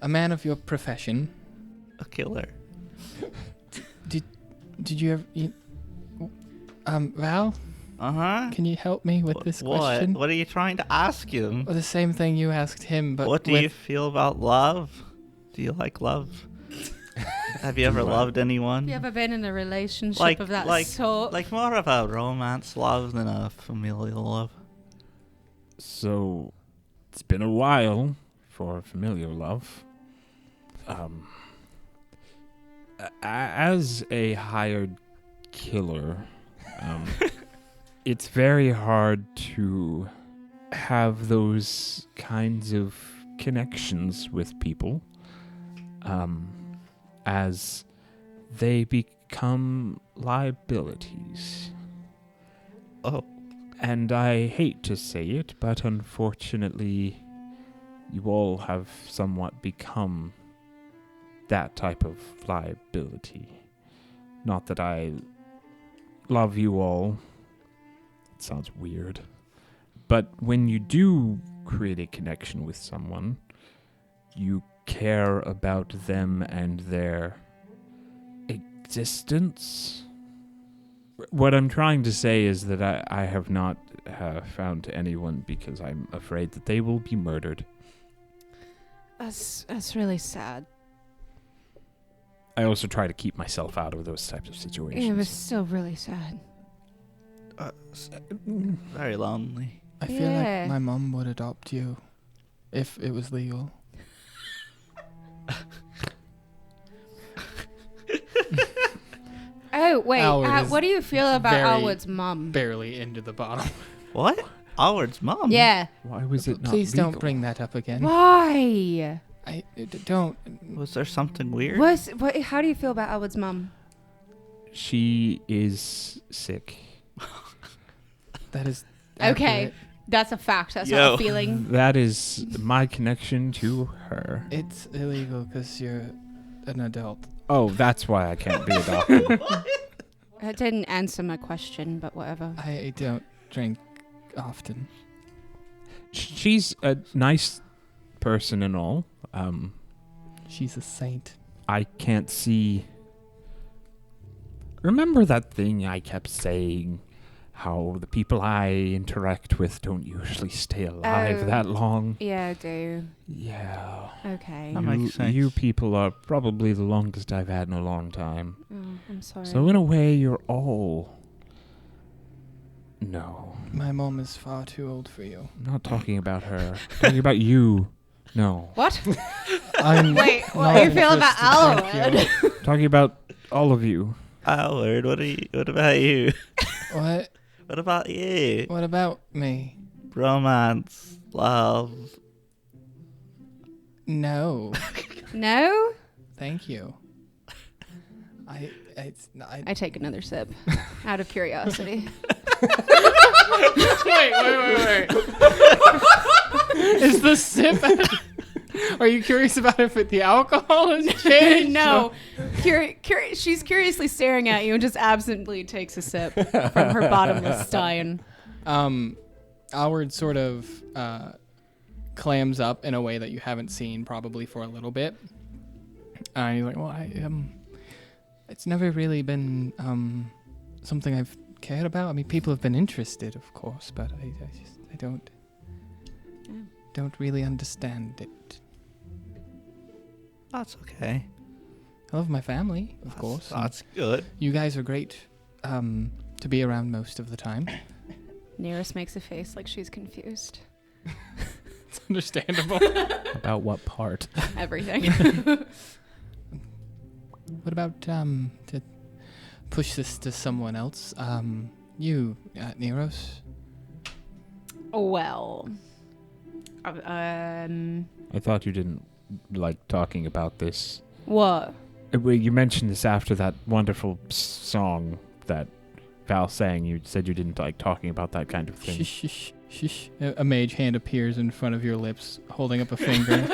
man of your profession, A killer. did you ever... Val? Uh-huh. Can you help me with this What? question? What are you trying to ask him? Well, the same thing you asked him, but What do you feel about love? Do you like love? Have you ever loved anyone? Have you ever been in a relationship Like- of that like- sort? Like more of a romance love than a familial love. So, it's been a while for familiar love. As a hired killer, it's very hard to have those kinds of connections with people, as they become liabilities. Oh. And I hate to say it, but unfortunately, you all have somewhat become that type of liability. Not that I love you all. It sounds weird. But when you do create a connection with someone, you care about them and their existence. What I'm trying to say is that I have not found anyone because I'm afraid that they will be murdered. That's really sad. I also try to keep myself out of those types of situations. It was still really sad. Very lonely. I feel like my mom would adopt you if it was legal. Oh, wait. Alward is what do you feel about very Alwood's mom? Barely into the bottom. What? Alward's mom? Yeah. Why was it not Please legal? don't bring that up again. Why? Don't. Was there something weird? How do you feel about Alwood's mom? She is sick. That is Okay. accurate. That's a fact. That's Yo. not a feeling. That is my connection to her. It's illegal because you're an adult. Oh, that's why I can't be adopted. That didn't answer my question, but whatever. I don't drink often. She's a nice person and all. She's a saint. I can't see. Remember that thing I kept saying? How the people I interact with don't usually stay alive Oh. that long? Yeah, I do. Yeah. Okay. That makes sense. You people are probably the longest I've had in a long time. Oh, I'm sorry. So in a way, you're all... No. My mom is far too old for you. I'm not talking about her. I'm talking about you. No. What? I'm Wait, what not do you feel about interested, thank Alwood? I'm talking about all of you. Alward, what about you? What? What about you? What about me? Romance, love. No. No? Thank you. I take another sip out of curiosity. wait. Is the sip? Are you curious about if the alcohol has changed? No. She's curiously staring at you and just absently takes a sip from her bottomless stein. Alward sort of clams up in a way that you haven't seen probably for a little bit. And he's like, well, it's never really been something I've cared about. I mean, people have been interested, of course, but I don't really understand it. That's okay. I love my family, of course. That's good. You guys are great to be around most of the time. Nearest makes a face like she's confused. It's understandable. About what part? Everything. What about to push this to someone else? You, Neros. Well, I thought you didn't like talking about this. what? Well, you mentioned this after that wonderful song that Val sang. You said you didn't like talking about that kind of thing. Shush. A mage hand appears in front of your lips, holding up a finger.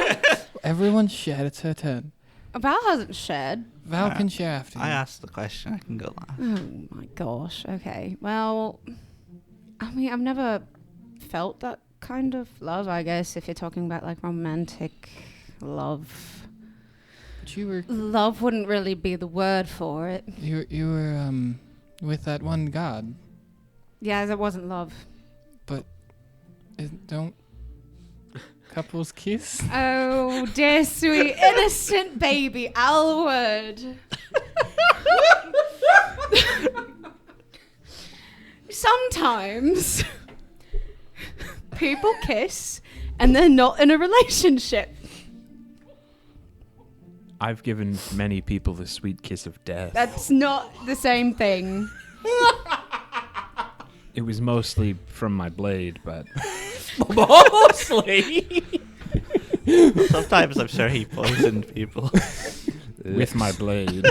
Everyone shed. It's her turn. Val hasn't shed. Val can share after you. I asked the question. I can go last. Oh my gosh. Okay. Well, I mean, I've never felt that kind of love, I guess, if you're talking about like romantic love. But you were Love wouldn't really be the word for it. you were with that one god. Yeah, that wasn't love. Don't couples kiss? Oh, dear sweet innocent baby Alwood. Sometimes people kiss and they're not in a relationship. I've given many people the sweet kiss of death. That's not the same thing. It was mostly from my blade, but Mostly. Sometimes I'm sure he poisoned people. with my blade.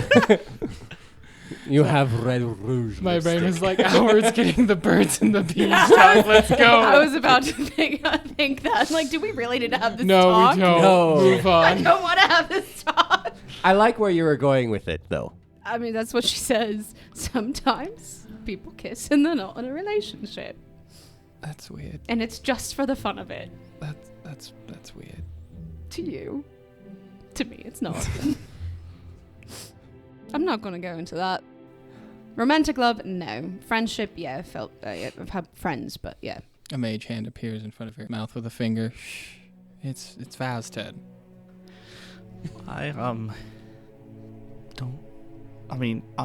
You have red rouge. My brain lipstick. was like, Howard's getting the birds and the bees talk. Let's go. I was about to think that. Like, do we really need to have this no, talk? we don't. No. Move I on. don't want to have this talk. I like where you were going with it, though. I mean, that's what she says sometimes. people kiss and they're not in a relationship. That's weird. And it's just for the fun of it. That's weird. To you. To me, it's not. I'm not going to go into that. Romantic love, no. Friendship, yeah, I've had friends, but yeah. A mage hand appears in front of your mouth with a finger. Shh. It's Vaz, Ted. I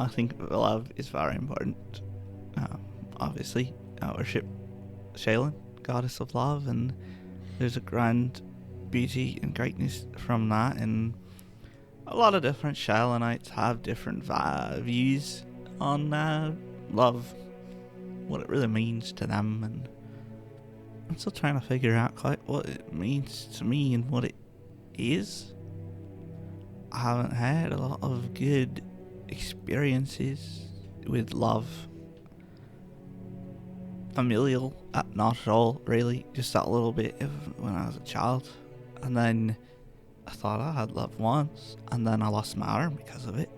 think love is very important. Obviously, I worship Shaylin, goddess of love, and there's a grand beauty and greatness from that, and a lot of different Shaylinites have different views on love, what it really means to them, and I'm still trying to figure out quite what it means to me and what it is. I haven't had a lot of good experiences with love. Familial, not at all, really. Just that little bit of when I was a child. And then I thought I had love once, and then I lost my arm because of it.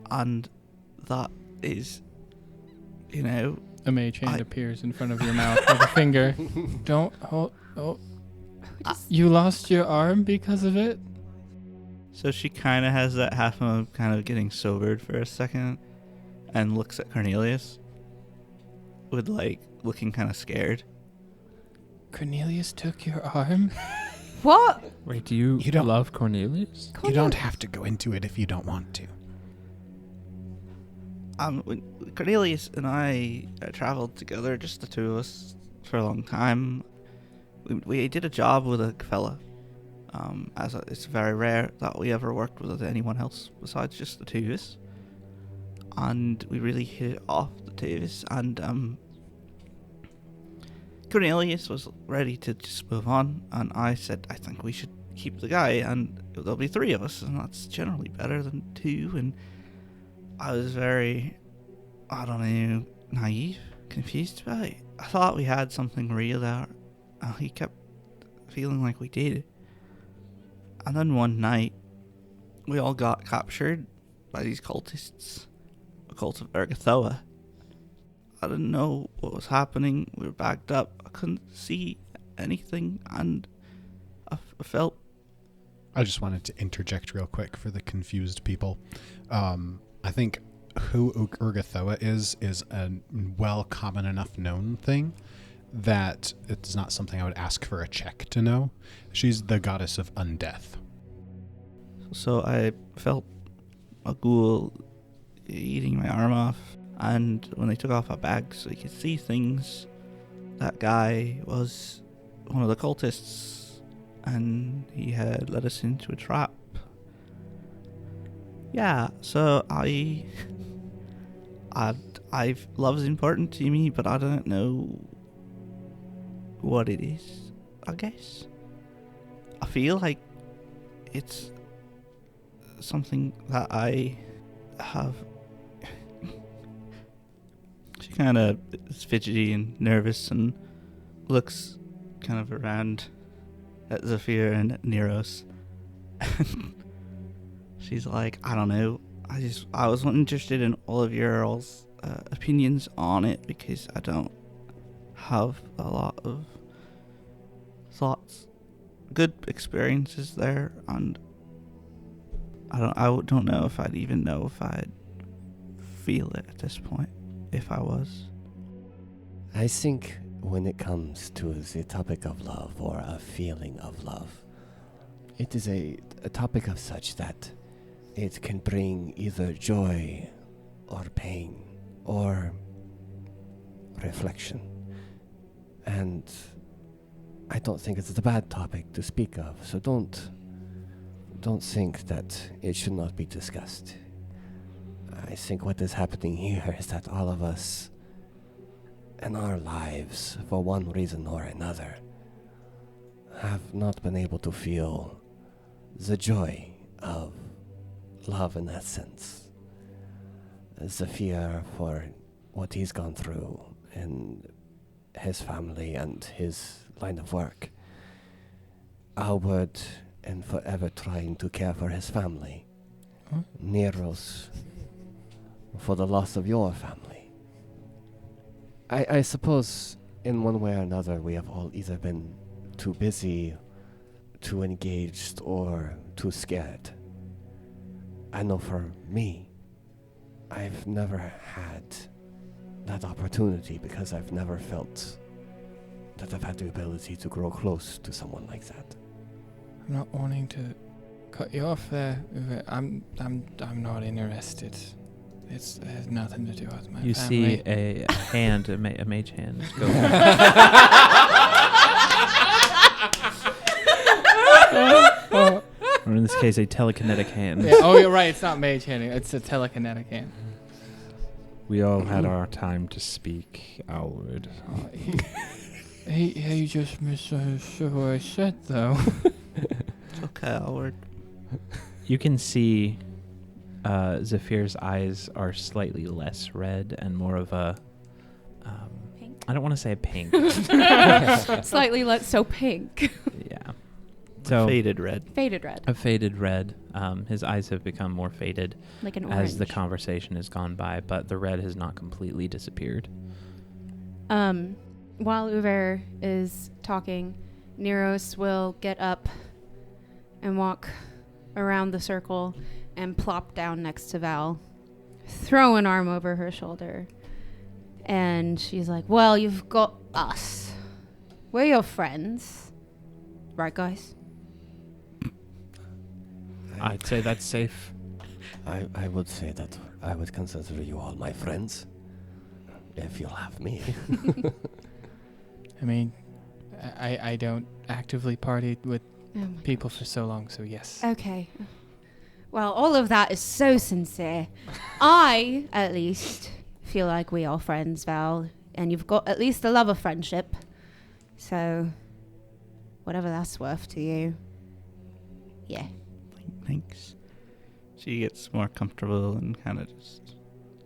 And that is, A mage hand appears in front of your mouth with a finger. Don't hold. Oh, you lost your arm because of it? So she kind of has that half of kind of getting sobered for a second and looks at Cornelius with looking kind of scared. Cornelius took your arm? What? Wait, do you don't- love Cornelius? You don't have to go into it if you don't want to. When Cornelius and I traveled together, just the two of us, for a long time. We did a job with a fella. It's very rare that we ever worked with anyone else besides just the two of us. And we really hit it off, the two of us. And Cornelius was ready to just move on. And I said, I think we should keep the guy, and there'll be three of us, and that's generally better than two. And I was very, naive, confused about it. I thought we had something real there. He kept feeling like we did. And then one night, we all got captured by these cultists, a cult of Urgathoa. I didn't know what was happening. We were backed up. I couldn't see anything, and I felt... I just wanted to interject real quick for the confused people. I think who Urgathoa is a well common enough known thing that it's not something I would ask for a check to know. She's the goddess of undeath. So I felt a ghoul eating my arm off, and when they took off our bags so we could see things, that guy was one of the cultists, and he had led us into a trap. Yeah, so love is important to me, but I don't know what it is, I guess. I feel like it's something that I have. She kind of is fidgety and nervous and looks kind of around at Zephyr and Neros. She's like, I don't know. I was interested in all of your all's opinions on it because I don't have a lot of thoughts, good experiences there, and I don't know if I'd even know if I'd feel it at this point, if I was. I think when it comes to the topic of love or a feeling of love, it is a topic of such that it can bring either joy or pain or reflection. And I don't think it's a bad topic to speak of, so don't think that it should not be discussed. I think what is happening here is that all of us in our lives, for one reason or another, have not been able to feel the joy of love in that sense. Zephyr, for what he's gone through in his family and his line of work. Albert, and forever trying to care for his family. Huh? Neros, for the loss of your family. I suppose in one way or another we have all either been too busy, too engaged, or too scared. I know for me, I've never had that opportunity because I've never felt that I've had the ability to grow close to someone like that. I'm not wanting to cut you off there. Uwe. I'm not interested. It has nothing to do with my You family. see a hand, a mage hand. Go. Or in this case, a telekinetic hand. Yeah, oh, you're right. It's not mage handing. It's a telekinetic hand. We all had our time to speak, Alward. He just misunderstood what I said, though. It's okay, Alward. You can see Zephyr's eyes are slightly less red and more of a... Pink? I don't want to say pink. Slightly less so pink. Yeah. So Faded red. Faded red. a faded red. His eyes have become more faded Like an orange. as the conversation has gone by, but the red has not completely disappeared. While Uver is talking, Neros will get up and walk around the circle and plop down next to Val, throw an arm over her shoulder. And she's like, well, you've got us. We're your friends. Right, guys? I'd say that's safe. I would say that I would consider you all my friends, if you'll have me. I mean, I don't actively party with Oh my people for so long, so yes. Okay. Well, all of that is so sincere. I, at least, feel like we are friends, Val. And you've got at least the love of friendship. So, whatever that's worth to you. Yeah. Thanks. She gets more comfortable and kind of just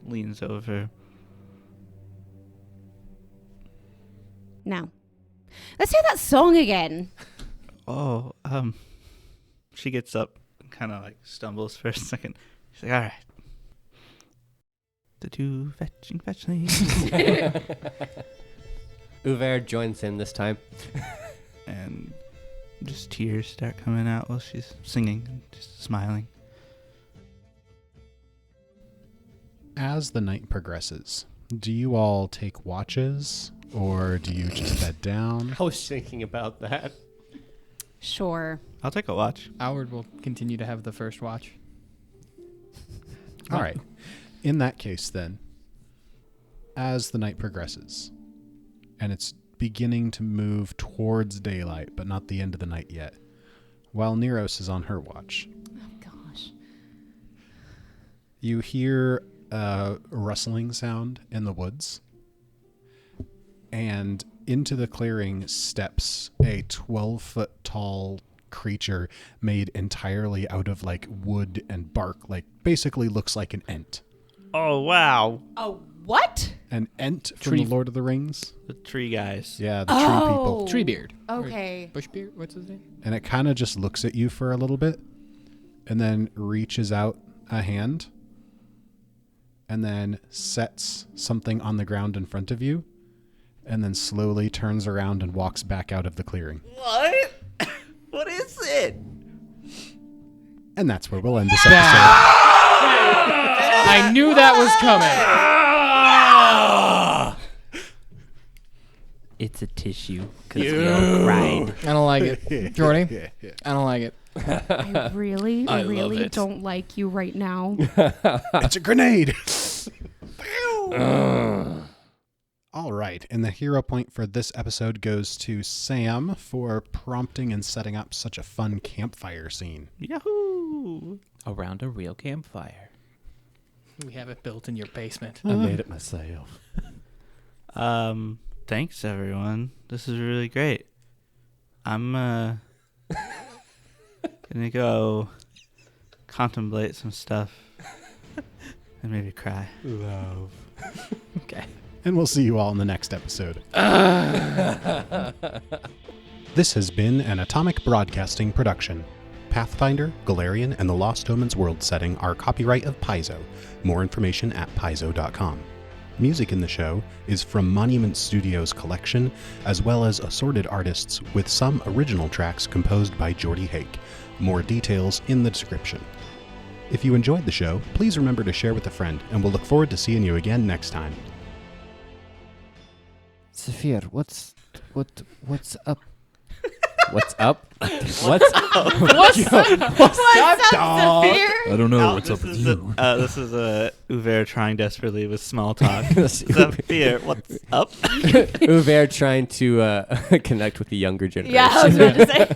leans over. Now, let's hear that song again. Oh, she gets up and kind of like stumbles for a second. She's like, all right. The two fetchlings. Uver joins in this time. And just tears start coming out while she's singing and just smiling. As the night progresses, do you all take watches or do you just bed down? I was thinking about that. Sure. I'll take a watch. Howard will continue to have the first watch. All right. In that case, then, as the night progresses, and it's beginning to move towards daylight, but not the end of the night yet, while Neros is on her watch, Oh, gosh. you hear a rustling sound in the woods, and into the clearing steps a 12-foot tall creature made entirely out of like wood and bark, like basically looks like an ent. Oh, wow. Oh, what? An ent from Tree- the Lord of the Rings. The tree guys. Yeah, the tree people. Treebeard. Okay. Bushbeard? What's his name? And it kind of just looks at you for a little bit and then reaches out a hand and then sets something on the ground in front of you and then slowly turns around and walks back out of the clearing. What? What is it? And that's where we'll end this episode. I knew that was coming. It's a tissue because you cried. I don't like it. Jordy? I don't like it. I really, I love really it. don't like you right now. It's a grenade! All right, and the hero point for this episode goes to Sam for prompting and setting up such a fun campfire scene. Yahoo! Around a real campfire. We have it built in your basement. I made it myself. Thanks everyone. This is really great. I'm gonna go contemplate some stuff and maybe cry. Love. Okay. And we'll see you all in the next episode. This has been an Atomic Broadcasting production. Pathfinder, Galarian, and the Lost Omens world setting are copyright of Paizo. More information at paizo.com. Music in the show is from Monument Studios' collection, as well as assorted artists with some original tracks composed by Jordy Hake. More details in the description. If you enjoyed the show, please remember to share with a friend, and we'll look forward to seeing you again next time. Saphir, what's up? What's up? What's up? What's up, Saphir? I don't know what's up with is you. this is Uver trying desperately with small talk. Saphir, what's up? Uver trying to connect with the younger generation. Yeah, I was about to say.